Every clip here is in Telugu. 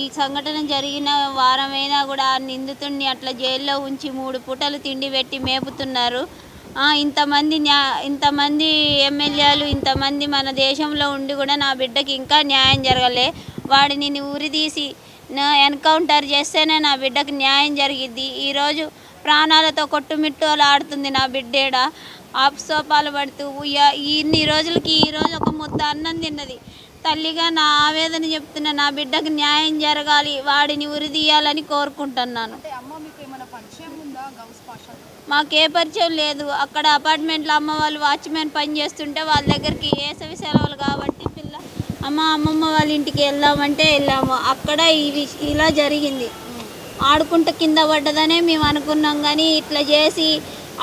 ఈ సంఘటన జరిగిన వారమైనా కూడా ఆ నిందితుడిని అట్లా జైల్లో ఉంచి 3 పూటలు తిండి పెట్టి మేపుతున్నారు. ఇంతమంది ఎమ్మెల్యేలు ఇంతమంది మన దేశంలో ఉండి కూడా నా బిడ్డకి ఇంకా న్యాయం జరగలే. వాడిని ఉరితీసి ఎన్కౌంటర్ చేస్తేనే నా బిడ్డకి న్యాయం జరిగిద్ది. ఈరోజు ప్రాణాలతో కొట్టుమిట్టులాడుతుంది నా బిడ్డేడ. ఆపసోపాలు పడుతూ ఇన్ని రోజులకి ఈరోజు ఒక ముద్ద అన్నం తిన్నది. తల్లిగా నా ఆవేదన చెప్తున్నా. నా బిడ్డకు న్యాయం జరగాలి, వాడిని ఉరితీయాలని కోరుకుంటున్నాను. మాకే పరిచయం లేదు. అక్కడ అపార్ట్మెంట్లో అమ్మ వాళ్ళు వాచ్మెన్ పని చేస్తుంటే వాళ్ళ దగ్గరికి వేసవి సెలవులు కాబట్టి అమ్మమ్మ వాళ్ళ ఇంటికి వెళ్దామంటే వెళ్ళాము. అక్కడ ఇలా జరిగింది. ఆడుకుంటూ కింద పడ్డదనే మేము అనుకున్నాం, కానీ ఇట్లా చేసి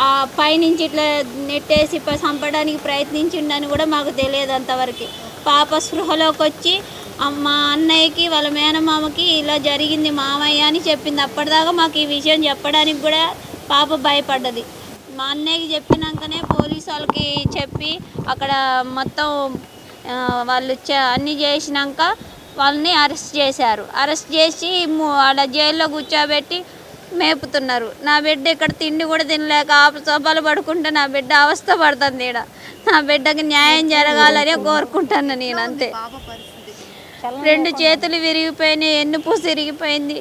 ఆ పైనుంచి ఇట్లా నెట్టేసి చంపడానికి ప్రయత్నించిండని కూడా మాకు తెలియదు అంతవరకు. పాప స్పృహలోకి వచ్చి మా అన్నయ్యకి వాళ్ళ మేనమామకి ఇలా జరిగింది మామయ్య అని చెప్పింది. అప్పటిదాకా మాకు ఈ విషయం చెప్పడానికి కూడా పాప భయపడ్డది. మా అన్నయ్యకి చెప్పినాకనే పోలీసు వాళ్ళకి చెప్పి అక్కడ మొత్తం వాళ్ళు అన్నీ చేసినాక వాళ్ళని అరెస్ట్ చేశారు. అరెస్ట్ చేసి ఆడ జైల్లో కూర్చోబెట్టి మేపుతున్నారు. నా బిడ్డ ఇక్కడ తిండి కూడా తినలేక ఆపసోపాలు పడుకుంటే నా బిడ్డ అవస్థ పడుతుంది. ఈడ నా బిడ్డకి న్యాయం జరగాలనే కోరుకుంటాను నేను, అంతే. 2 చేతులు విరిగిపోయినాయి, ఎన్నుపూస విరిగిపోయింది,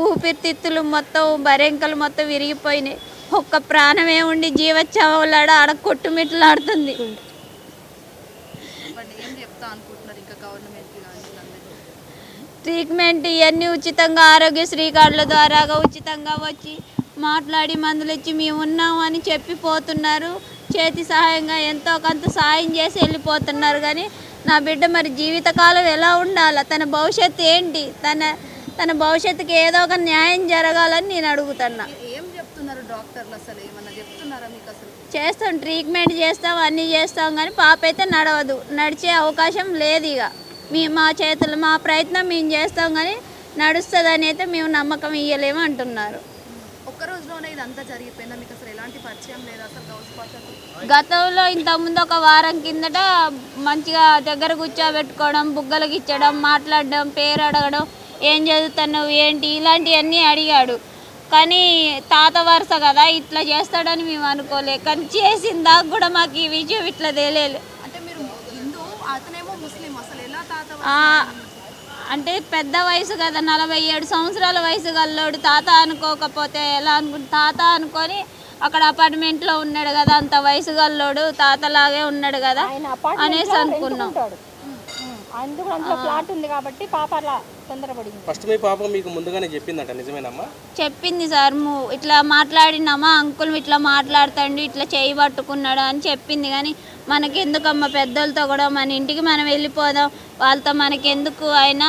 ఊపిరితిత్తులు మొత్తం బరెంకలు మొత్తం విరిగిపోయినాయి. ఒక్క ప్రాణమే ఉండి జీవచ్చావలాడ ఆడ కొట్టుమిట్లాడుతుంది. ట్రీట్మెంట్ ఇవన్నీ ఉచితంగా ఆరోగ్యశ్రీ కార్డుల ద్వారాగా ఉచితంగా వచ్చి మాట్లాడి మందులు ఇచ్చి మేము ఉన్నాము అని చెప్పి పోతున్నారు. చేతి సహాయంగా ఎంతో కొంత సాయం చేసి వెళ్ళిపోతున్నారు. కానీ నా బిడ్డ మరి జీవితకాలం ఎలా ఉండాలి, తన భవిష్యత్తు ఏంటి, తన భవిష్యత్తుకి ఏదో ఒక న్యాయం జరగాలని నేను అడుగుతున్నా. చేస్తాం, ట్రీట్మెంట్ చేస్తాం, అన్నీ చేస్తాం, కానీ పాప అయితే నడవదు, నడిచే అవకాశం లేదు. ఇక మా చేతులు మా ప్రయత్నం మేము చేస్తాం, కానీ నడుస్తుందని అయితే మేము నమ్మకం ఇవ్వలేము అంటున్నారు. గతంలో ఇంతకుముందు ఒక వారం కిందట మంచిగా దగ్గర కూర్చోబెట్టుకోవడం, బుగ్గలకి ఇచ్చడం, మాట్లాడడం, పేరు అడగడం, ఏం చదువుతున్నావు ఏంటి ఇలాంటివన్నీ అడిగాడు. కానీ తాత వరుస కదా ఇట్లా చేస్తాడని మేము అనుకోలే. కానీ చేసిన దాకా కూడా మాకు ఈ విషయం ఇట్లా తెలియలేదు. అంటే పెద్ద వయసు కదా, 47 సంవత్సరాల వయసు గల్లోడు తాత అనుకోకపోతే ఎలా తాత అనుకొని అక్కడ అపార్ట్మెంట్లో ఉన్నాడు కదా, అంత వయసు గల్లోడు తాతలాగే ఉన్నాడు కదా అనేసి అనుకున్నాం. అందులో ఫ్లాట్ ఉంది కాబట్టి పాప అలా తొందరపడింది. ఫస్ట్ మీ పాప మీకు ముందుగానే చెప్పిందంట, నిజమేనమ్మా? చెప్పింది సార్, ఇట్లా మాట్లాడినామా అంకుల్ ఇట్లా మాట్లాడుతాండి, ఇట్లా చేయి పట్టుకున్నాడు అని చెప్పింది. కానీ మనకెందుకమ్మ, పెద్దలతో కూడా మన ఇంటికి మనం వెళ్ళిపోదాం, వాళ్ళతో మనకెందుకు అయినా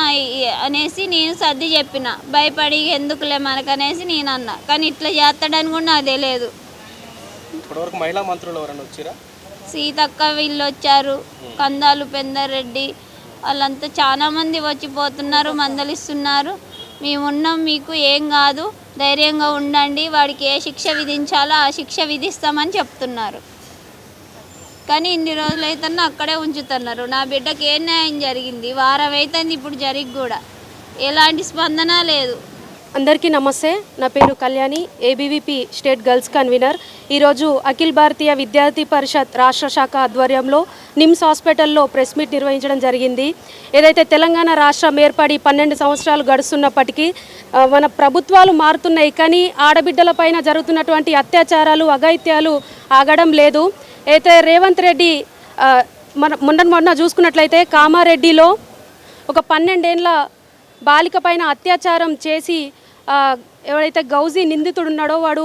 అనేసి నేను సర్ది చెప్పిన. భయపడి ఎందుకులే మనకనేసి నేను అన్నా. కానీ ఇట్లా చేస్తాడని కూడా నాకు తెలియదు. ఇప్పటివరకు మహిళా మంత్రులు ఎవరైనా వచ్చారా? సీతక్క వీళ్ళు వచ్చారు, కందాలు పెందరెడ్డి వాళ్ళంతా చాలా మంది వచ్చిపోతున్నారు, మందలిస్తున్నారు. మేమున్నాం, మీకు ఏం కాదు, ధైర్యంగా ఉండండి, వాడికి ఏ శిక్ష విధించాలో ఆ శిక్ష విధిస్తామని చెప్తున్నారు. కానీ ఇన్ని రోజులైతే అక్కడే ఉంచుతున్నారు. నా బిడ్డకి ఏ న్యాయం జరిగింది? వారం అవుతుంది ఇప్పుడు జరిగి కూడా ఎలాంటి స్పందన లేదు. అందరికీ నమస్తే. నా పేరు Kalyani, ABVP state girls convener. ఈరోజు అఖిల భారతీయ విద్యార్థి పరిషత్ రాష్ట్ర శాఖ ఆధ్వర్యంలో నిమ్స్ హాస్పిటల్లో ప్రెస్ మీట్ నిర్వహించడం జరిగింది. ఏదైతే తెలంగాణ రాష్ట్రం ఏర్పడి 12 సంవత్సరాలు గడుస్తున్నప్పటికీ మన ప్రభుత్వాలు మారుతున్నాయి, కానీ ఆడబిడ్డలపైన జరుగుతున్నటువంటి అత్యాచారాలు, అఘాయిత్యాలు ఆగడం లేదు. అయితే రేవంత్ రెడ్డి మొన్న చూసుకున్నట్లయితే కామారెడ్డిలో ఒక 12 ఏళ్ళ బాలిక పైన అత్యాచారం చేసి ఎవరైతే గౌజీ నిందితుడు ఉన్నాడో వాడు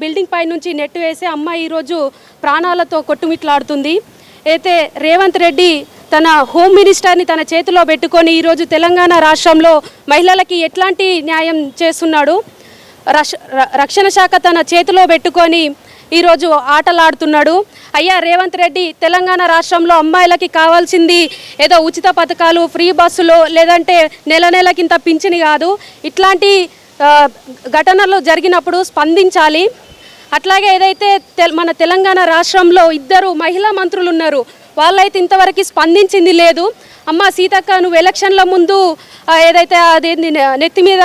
బిల్డింగ్ పై నుంచి నెట్టు వేసి అమ్మాయి ఈరోజు ప్రాణాలతో కొట్టుమిట్లాడుతుంది. అయితే రేవంత్ రెడ్డి తన హోమ్ మినిస్టర్ని తన చేతిలో పెట్టుకొని ఈరోజు తెలంగాణ రాష్ట్రంలో మహిళలకి ఎట్లాంటి న్యాయం చేస్తున్నాడు? రక్షణ శాఖ తన చేతిలో పెట్టుకొని ఈరోజు ఆటలాడుతున్నాడు. అయ్యా రేవంత్ రెడ్డి, తెలంగాణ రాష్ట్రంలో అమ్మాయిలకి కావాల్సింది ఏదో ఉచిత పథకాలు, ఫ్రీ బస్సులు, లేదంటే నెలకింత పింఛని కాదు. ఇట్లాంటి ఘటనలు జరిగినప్పుడు స్పందించాలి. అట్లాగే ఏదైతే మన తెలంగాణ రాష్ట్రంలో 2 మహిళా మంత్రులు ఉన్నారు, వాళ్ళైతే ఇంతవరకు స్పందించింది లేదు. అమ్మ సీతక్క, నువ్వు ఎలక్షన్ల ముందు ఏదైతే అదేంది నెత్తి మీద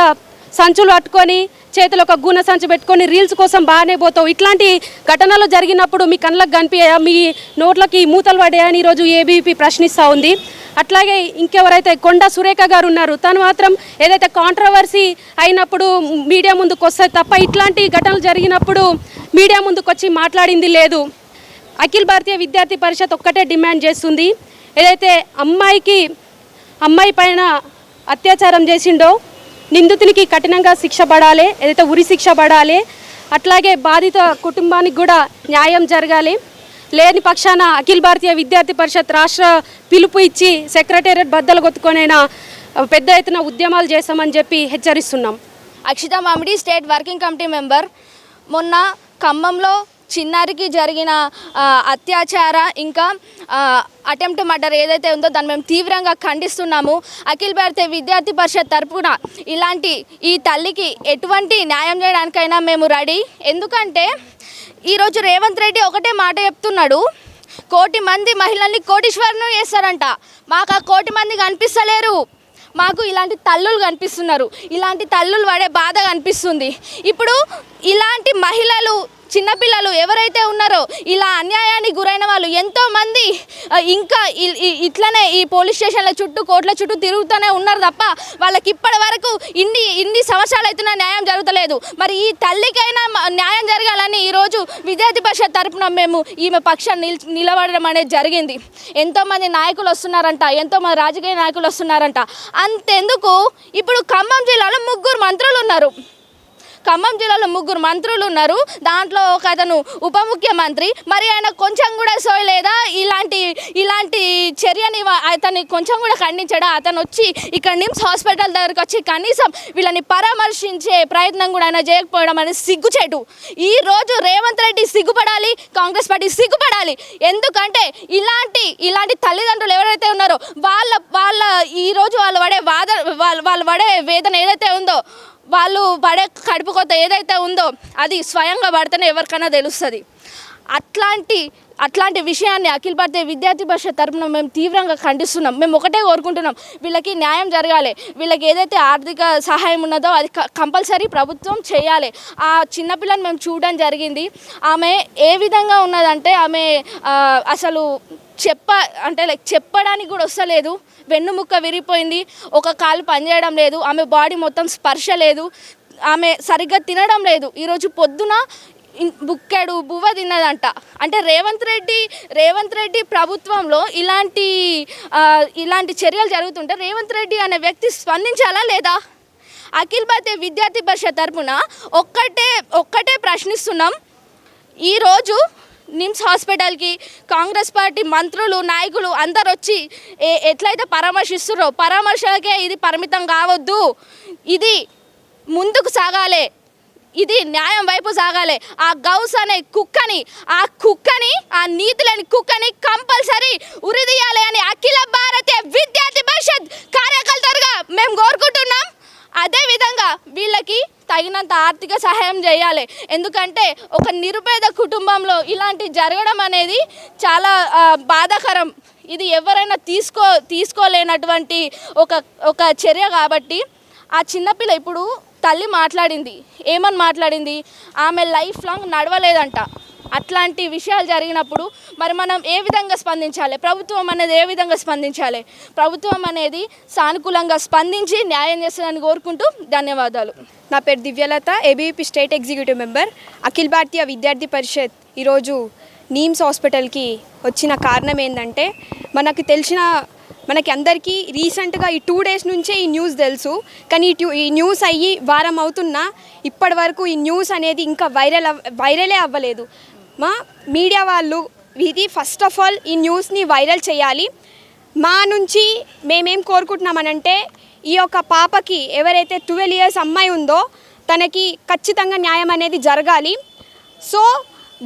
సంచులు పట్టుకొని చేతిలో ఒక గూనె సంచి పెట్టుకొని రీల్స్ కోసం బాగానే పోతావు. ఇట్లాంటి ఘటనలు జరిగినప్పుడు మీ కళ్ళకు కనిపించాయా, మీ నోట్లకి మూతలు పడ్డాయా అని ఈరోజు ఏబీవీపీ ప్రశ్నిస్తూ ఉంది. అట్లాగే ఇంకెవరైతే కొండా సురేఖ గారు ఉన్నారు, తను మాత్రం ఏదైతే కాంట్రవర్సీ అయినప్పుడు మీడియా ముందుకు వస్తాయి తప్ప ఇట్లాంటి ఘటనలు జరిగినప్పుడు మీడియా ముందుకు వచ్చి మాట్లాడింది లేదు. అఖిల భారతీయ విద్యార్థి పరిషత్ ఒక్కటే డిమాండ్ చేస్తుంది, ఏదైతే అమ్మాయి పైన అత్యాచారం చేసిండో నిందితునికి కఠినంగా శిక్ష పడాలి, ఏదైతే ఉరి శిక్ష పడాలి. అట్లాగే బాధిత కుటుంబానికి కూడా న్యాయం జరగాలి. లేని పక్షాన అఖిల భారతీయ విద్యార్థి పరిషత్ రాష్ట్ర పిలుపు ఇచ్చి సెక్రటేరియట్ బద్దలు కొట్టుకొనైనా పెద్ద ఎత్తున ఉద్యమాలు చేస్తామని చెప్పి హెచ్చరిస్తున్నాం. అక్షిత మామిడి, స్టేట్ వర్కింగ్ కమిటీ మెంబర్. మొన్న ఖమ్మంలో చిన్నారికి జరిగిన అత్యాచార ఇంకా అటెంప్ట్ మర్డర్ ఏదైతే ఉందో దాన్ని మేము తీవ్రంగా ఖండిస్తున్నాము. అఖిల భారతీయ విద్యార్థి పరిషత్ తరపున ఈ తల్లికి ఎటువంటి న్యాయం చేయడానికైనా మేము రెడీ. ఎందుకంటే ఈరోజు రేవంత్ రెడ్డి ఒకటే మాట చెప్తున్నాడు, 1,000,000 మంది మహిళల్ని కోటీశ్వరులను చేస్తారంట. మాకు ఆ 1,000,000 మంది కనిపిస్తలేరు, మాకు ఇలాంటి తల్లులు కనిపిస్తున్నారు. ఇలాంటి తల్లులు పడే బాధ కనిపిస్తుంది. ఇప్పుడు ఇలాంటి మహిళలు, చిన్నపిల్లలు ఎవరైతే ఉన్నారో ఇలా అన్యాయానికి గురైన వాళ్ళు ఎంతోమంది ఇంకా ఇట్లనే ఈ పోలీస్ స్టేషన్ల చుట్టూ, కోర్టుల చుట్టూ తిరుగుతూనే ఉన్నారు తప్ప వాళ్ళకి ఇప్పటి వరకు ఇన్ని సంవత్సరాలు అవుతున్నా న్యాయం జరుగుతలేదు. మరి ఈ తల్లికైనా న్యాయం జరగాలని ఈరోజు విద్యార్థి పరిషత్ తరపున మేము ఈమె పక్షాన్ని నిలబడడం అనేది జరిగింది. ఎంతోమంది నాయకులు వస్తున్నారంట, ఎంతోమంది రాజకీయ నాయకులు వస్తున్నారంట. అంతెందుకు, ఇప్పుడు ఖమ్మం జిల్లాలో 3 మంత్రులు ఉన్నారు. దాంట్లో ఒక అతను ఉప ముఖ్యమంత్రి. మరి ఆయన కొంచెం కూడా సోయలేదా? ఇలాంటి చర్యని అతన్ని కొంచెం కూడా ఖండించడా? అతను వచ్చి ఇక్కడ నిమ్స్ హాస్పిటల్ దగ్గరకు వచ్చి కనీసం వీళ్ళని పరామర్శించే ప్రయత్నం కూడా ఆయన చేయకపోవడం అనేది సిగ్గుచేటు. ఈరోజు రేవంత్ రెడ్డి సిగ్గుపడాలి, కాంగ్రెస్ పార్టీ సిగ్గుపడాలి. ఎందుకంటే ఇలాంటి తల్లిదండ్రులు ఎవరైతే ఉన్నారో వాళ్ళ ఈరోజు వాళ్ళు పడే వేదన ఏదైతే ఉందో, వాళ్ళు పడే కడుపు కొత్త ఏదైతే ఉందో అది స్వయంగా పడితేనే ఎవరికైనా తెలుస్తుంది. అట్లాంటి విషయాన్ని అఖిల భారతీయ విద్యార్థి పరిషత్ తరపున మేము తీవ్రంగా ఖండిస్తున్నాం. మేము ఒకటే కోరుకుంటున్నాం, వీళ్ళకి న్యాయం జరగాలి. వీళ్ళకి ఏదైతే ఆర్థిక సహాయం ఉన్నదో అది కంపల్సరీ ప్రభుత్వం చేయాలి. ఆ చిన్నపిల్లని మేము చూడడం జరిగింది. ఆమె ఏ విధంగా ఉన్నదంటే ఆమె అసలు చెప్పడానికి కూడా వస్తలేదు. వెన్నుముక్క విరిగిపోయింది, ఒక కాలు పనిచేయడం లేదు, ఆమె బాడీ మొత్తం స్పర్శ లేదు, ఆమె సరిగ్గా తినడం లేదు. ఈరోజు పొద్దున బుక్కెడు బువ్వ తిన్నదంట. అంటే రేవంత్ రెడ్డి ప్రభుత్వంలో ఇలాంటి చర్యలు జరుగుతుంటే రేవంత్ రెడ్డి అనే వ్యక్తి స్పందించాలా లేదా? అఖిల భారతీయ విద్యార్థి పరిషత్ తరపున ఒక్కటే ప్రశ్నిస్తున్నాం. ఈరోజు నిమ్స్ హాస్పిటల్కి కాంగ్రెస్ పార్టీ మంత్రులు, నాయకులు అందరు వచ్చి ఎట్లయితే పరామర్శిస్తున్నారో పరామర్శలకే ఇది పరిమితం కావద్దు. ఇది ముందుకు సాగాలి, ఇది న్యాయం వైపు సాగాలి. ఆ గౌస్ అనే కుక్కని, ఆ నీతి లేని కుక్కని కంపల్సరీ ఉరిదీయాలి అని అఖిల భారతీయ విద్యార్థి పరిషత్ కార్యకర్తలుగా మేము కోరుకుంటున్నాం. అదేవిధంగా వీళ్ళకి తగినంత ఆర్థిక సహాయం చేయాలి. ఎందుకంటే ఒక నిరుపేద కుటుంబంలో ఇలాంటి జరగడం అనేది చాలా బాధాకరం. ఇది ఎవరైనా తీసుకోలేనటువంటి ఒక చర్య కాబట్టి ఆ చిన్నపిల్ల ఇప్పుడు తల్లి మాట్లాడింది. ఏమని మాట్లాడింది? ఆమె లైఫ్ లాంగ్ నడవలేదంట. అట్లాంటి విషయాలు జరిగినప్పుడు మరి మనం ఏ విధంగా స్పందించాలి? ప్రభుత్వం అనేది ఏ విధంగా స్పందించాలి? ప్రభుత్వం అనేది సానుకూలంగా స్పందించి న్యాయం చేస్తుందని కోరుకుంటూ ధన్యవాదాలు. నా పేరు దివ్యలత, ఏబీవీపీ స్టేట్ ఎగ్జిక్యూటివ్ మెంబర్. అఖిల భారతీయ విద్యార్థి పరిషత్ ఈరోజు నీమ్స్ హాస్పిటల్కి వచ్చిన కారణం ఏంటంటే, మనకి అందరికీ రీసెంట్గా ఈ 2 days నుంచే ఈ న్యూస్ తెలుసు. కానీ ఈ న్యూస్ అయ్యి వారం అవుతున్నా ఇప్పటి వరకు ఈ న్యూస్ అనేది ఇంకా వైరలే అవ్వలేదు. మా మీడియా వాళ్ళు ఇది ఫస్ట్ ఆఫ్ ఆల్ ఈ న్యూస్ని వైరల్ చేయాలి. మా నుంచి మేమేం కోరుకుంటున్నామనంటే, ఈ యొక్క పాపకి ఎవరైతే 12 years అమ్మాయి ఉందో తనకి ఖచ్చితంగా న్యాయం అనేది జరగాలి. సో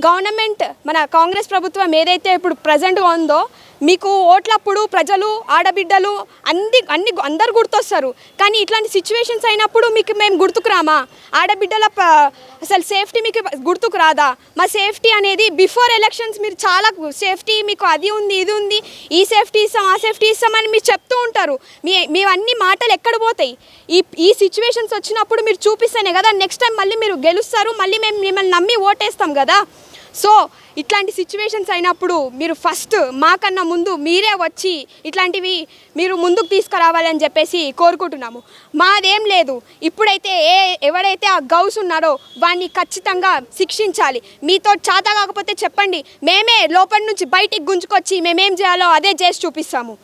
గవర్నమెంట్, మన కాంగ్రెస్ ప్రభుత్వం ఏదైతే ఇప్పుడు ప్రజెంట్గా ఉందో మీకు ఓట్లప్పుడు ప్రజలు ఆడబిడ్డలు అందరు గుర్తొస్తారు, కానీ ఇట్లాంటి సిచ్యువేషన్స్ అయినప్పుడు మీకు మేము గుర్తుకు రామా? ఆడబిడ్డల అసలు సేఫ్టీ మీకు గుర్తుకు రాదా? మా సేఫ్టీ అనేది బిఫోర్ ఎలక్షన్స్ మీరు చాలా సేఫ్టీ, మీకు అది ఉంది ఇది ఉంది, ఈ సేఫ్టీ ఇస్తాం ఆ సేఫ్టీ ఇస్తామని మీరు చెప్తూ ఉంటారు. మీ అన్ని మాటలు ఎక్కడ పోతాయి? ఈ సిచ్యువేషన్స్ వచ్చినప్పుడు మీరు చూపిస్తేనే కదా నెక్స్ట్ టైం మళ్ళీ మీరు గెలుస్తారు, మళ్ళీ మేము మిమ్మల్ని నమ్మి ఓటేస్తాం కదా. సో ఇట్లాంటి సిచ్యువేషన్స్ అయినప్పుడు మీరు ఫస్ట్ మాకన్నా ముందు మీరే వచ్చి ఇట్లాంటివి మీరు ముందుకు తీసుకురావాలని చెప్పేసి కోరుకుంటున్నాము. మాదేం లేదు, ఇప్పుడైతే ఎవడైతే ఆ గౌస్ ఉన్నారో వాడిని ఖచ్చితంగా శిక్షించాలి. మీతో చేత కాకపోతే చెప్పండి, మేమే లోపల నుంచి బయటికి గుంజుకొచ్చి మేమేం చేయాలో అదే చేసి చూపిస్తాము.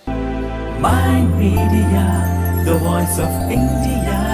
Mind Media, the voice of India.